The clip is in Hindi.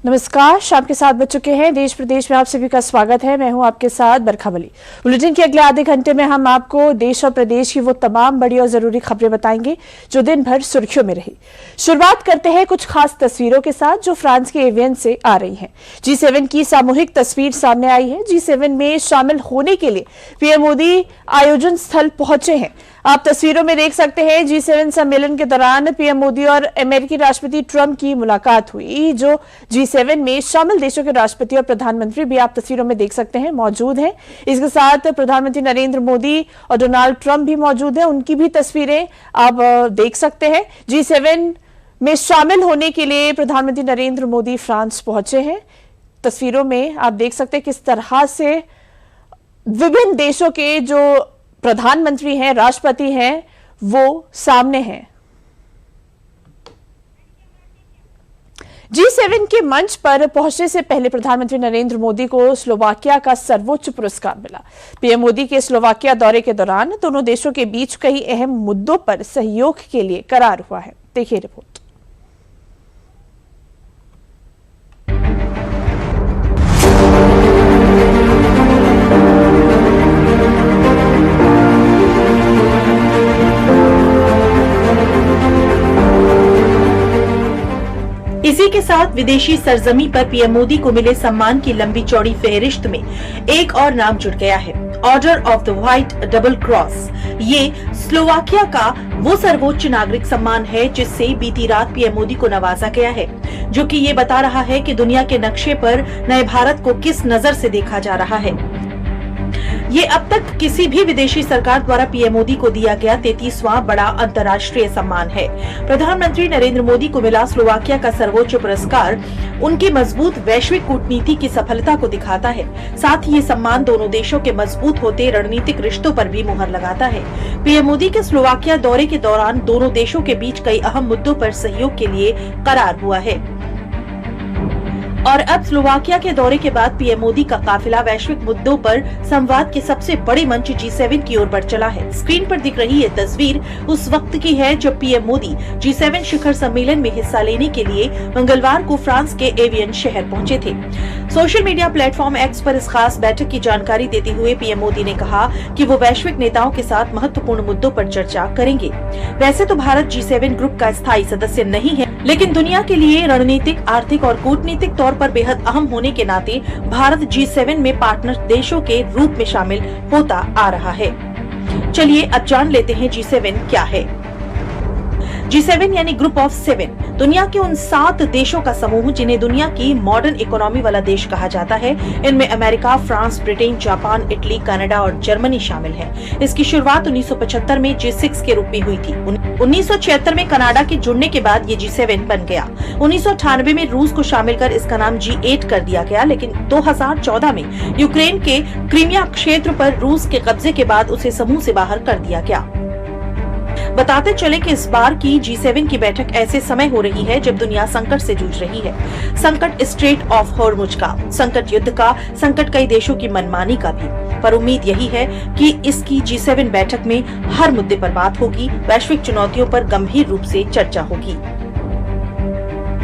नमस्कार, शाम के 7 बज चुके हैं। देश प्रदेश में आप सभी का स्वागत है। मैं हूं आपके साथ बरखा बली। बुलेटिन के अगले आधे घंटे में हम आपको देश और प्रदेश की वो तमाम बड़ी और जरूरी खबरें बताएंगे जो दिन भर सुर्खियों में रही। शुरुआत करते हैं कुछ खास तस्वीरों के साथ जो फ्रांस के एवियन से आ रही हैं। G7 की सामूहिक तस्वीर सामने आई है। G7 में शामिल होने के लिए पीएम मोदी आयोजन स्थल पहुंचे हैं। आप तस्वीरों में देख सकते हैं G7 सम्मेलन के दौरान पीएम मोदी और अमेरिकी राष्ट्रपति ट्रंप की मुलाकात हुई। जो G7 में शामिल देशों के राष्ट्रपति और प्रधानमंत्री भी आप तस्वीरों में देख सकते हैं मौजूद हैं। इसके साथ प्रधानमंत्री नरेंद्र मोदी और डोनाल्ड ट्रंप भी मौजूद हैं, उनकी भी तस्वीरें आप देख सकते हैं। G7 में शामिल होने के लिए प्रधानमंत्री नरेंद्र मोदी फ्रांस पहुंचे हैं। तस्वीरों में आप देख सकते हैं किस तरह से विभिन्न देशों के जो प्रधानमंत्री हैं, राष्ट्रपति हैं, वो सामने हैं। G7 के मंच पर पहुंचने से पहले प्रधानमंत्री नरेंद्र मोदी को स्लोवाकिया का सर्वोच्च पुरस्कार मिला। पीएम मोदी के स्लोवाकिया दौरे के दौरान दोनों देशों के बीच कई अहम मुद्दों पर सहयोग के लिए करार हुआ है। देखिए रिपोर्ट। इसी के साथ विदेशी सरजमी पर पीएम मोदी को मिले सम्मान की लंबी चौड़ी फेहरिस्त में एक और नाम जुड़ गया है, order of the white double cross. ये स्लोवाकिया का वो सर्वोच्च नागरिक सम्मान है जिससे बीती रात पीएम मोदी को नवाजा गया है, जो कि ये बता रहा है कि दुनिया के नक्शे पर नए भारत को किस नजर से देखा जा रहा है। ये अब तक किसी भी विदेशी सरकार द्वारा पीएम मोदी को दिया गया 33वां बड़ा अंतर्राष्ट्रीय सम्मान है। प्रधानमंत्री नरेंद्र मोदी को मिला स्लोवाकिया का सर्वोच्च पुरस्कार उनकी मजबूत वैश्विक कूटनीति की सफलता को दिखाता है। साथ ही ये सम्मान दोनों देशों के मजबूत होते रणनीतिक रिश्तों पर भी मुहर लगाता है। पीएम मोदी के स्लोवाकिया दौरे के दौरान दोनों देशों के बीच कई अहम मुद्दों पर सहयोग के लिए करार हुआ है। और अब स्लोवाकिया के दौरे के बाद पीएम मोदी का काफिला वैश्विक मुद्दों पर संवाद के सबसे बड़े मंच G7 की ओर बढ़ चला है। स्क्रीन पर दिख रही ये तस्वीर उस वक्त की है जब पीएम मोदी G7 शिखर सम्मेलन में हिस्सा लेने के लिए मंगलवार को फ्रांस के एवियन शहर पहुंचे थे। सोशल मीडिया प्लेटफॉर्म एक्स पर इस खास बैठक की जानकारी देते हुए पीएम मोदी ने कहा कि वो वैश्विक नेताओं के साथ महत्वपूर्ण मुद्दों पर चर्चा करेंगे। वैसे तो भारत G7 ग्रुप का स्थायी सदस्य नहीं है, लेकिन दुनिया के लिए रणनीतिक, आर्थिक और कूटनीतिक तौर पर बेहद अहम होने के नाते भारत G7 में पार्टनर देशों के रूप में शामिल होता आ रहा है। चलिए अब जान लेते हैं G7 क्या है। G7 यानी ग्रुप ऑफ 7 दुनिया के उन 7 देशों का समूह जिन्हें दुनिया की मॉडर्न इकोनॉमी वाला देश कहा जाता है। इनमें America, France, Britain, Japan, Italy, Canada और जर्मनी शामिल है। इसकी शुरुआत 1975 में G6 के रूप में हुई थी। 1976 में कनाडा के जुड़ने के बाद ये G7 बन गया। 1998 में रूस को शामिल कर इसका नाम G8 कर दिया गया, लेकिन 2014 में यूक्रेन के क्रीमिया क्षेत्र पर रूस के कब्जे के बाद उसे समूह से बाहर कर दिया गया। बताते चले कि इस बार की G7 की बैठक ऐसे समय हो रही है जब दुनिया संकट से जूझ रही है। संकट स्ट्रेट ऑफ हॉर्मुज का, संकट युद्ध का, संकट कई देशों की मनमानी का भी। पर उम्मीद यही है कि इसकी G7 बैठक में हर मुद्दे पर बात होगी, वैश्विक चुनौतियों पर गंभीर रूप से चर्चा होगी।